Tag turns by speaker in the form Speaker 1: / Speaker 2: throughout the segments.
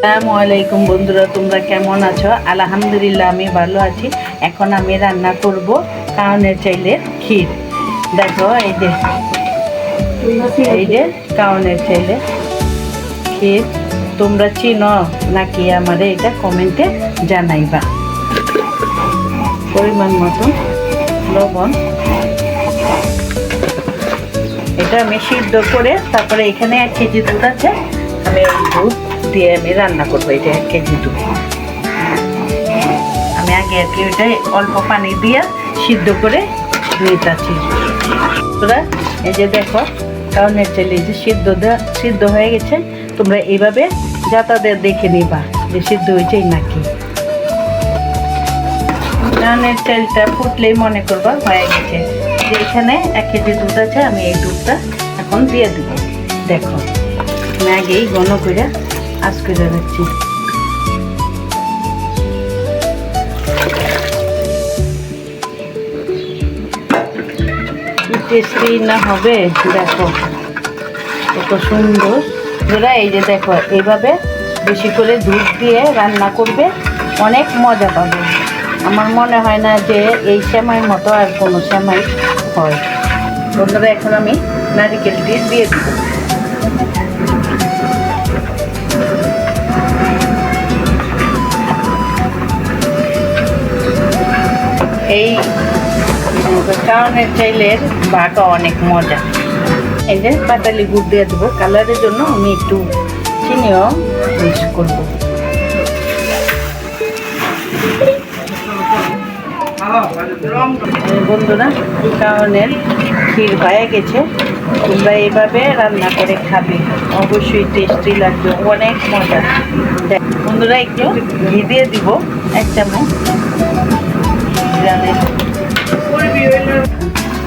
Speaker 1: আসসালামু আলাইকুম বন্ধুরা, তোমরা কেমন আছো? আলহামদুলিল্লাহ আমি ভালো আছি। এখন আমি রান্না করব কাউনের চাইলের ক্ষীর। দেখো এই যে কাউনের চাইলে ক্ষীর। তোমরা চিনো নাকি আমারে এটা কমেন্টে জানাইবা। পরিমাণ মতো লবণ। এটা আমি সিদ্ধ করে তারপরে এখানে 1 কেজি দুধ আছে, আমি এই দুধ দিয়ে আমি রান্না করবো। এটা 1 কেজি দুধ আমি আগে আর কি ওইটা অল্প পানি দিয়ে সিদ্ধ করে নিতেছি। তোরা এই যে দেখো কারণের চাইলে যে সিদ্ধ হয়ে গেছে। তোমরা এইভাবে যাতাদের দেখে নিবা যে সিদ্ধ হয়েছে নাকি। কারণের চালটা ফুটলেই মনে করবা হয়ে গেছে। যে এখানে 1 কেজি দুধ আছে, আমি এই দুধটা এখন দিয়ে দিব। দেখো আমি আগেই ঘন করে আঁচ করে রাখছি। কি টেস্টি না হবে দেখো, কত সুন্দর। তোরা এই যে দেখো এইভাবে বেশি করে দুধ দিয়ে রান্না করবে, অনেক মজা পাবে। আমার মনে হয় না যে এই সেমাইয়ের মতো আর কোনো সেমাই হয়। বন্ধুরা এখন আমি নারিকেল দিয়ে দিব। এই কারণের চাইলের ভাগা অনেক মজা। এই যে পাতালি গুড় দিয়ে দেবো কালারের জন্য। আমি একটু চিনিও মিক্স করবো। বন্ধুরা কারণের ক্ষীর হয়ে গেছে। তোমরা এইভাবে রান্না করে খাবে, অবশ্যই টেস্টি লাগবে, অনেক মজা। বন্ধুরা একটু ঘি দিয়ে দিব 1 চামচ।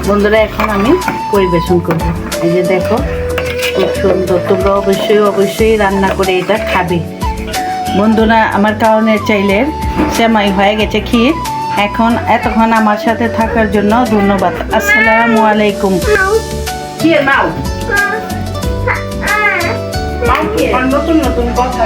Speaker 1: বন্ধুরা এখন আমি পরিবেশন করব। এই যে দেখো খুব সুন্দর। তোমরা অবশ্যই রান্না করে এটা খাবে। বন্ধুরা আমার কারণের চাইলের সেমাই হয়ে গেছে ক্ষীর। এখন এতক্ষণ আমার সাথে থাকার জন্য ধন্যবাদ। আসসালামু আলাইকুম। নতুন কথা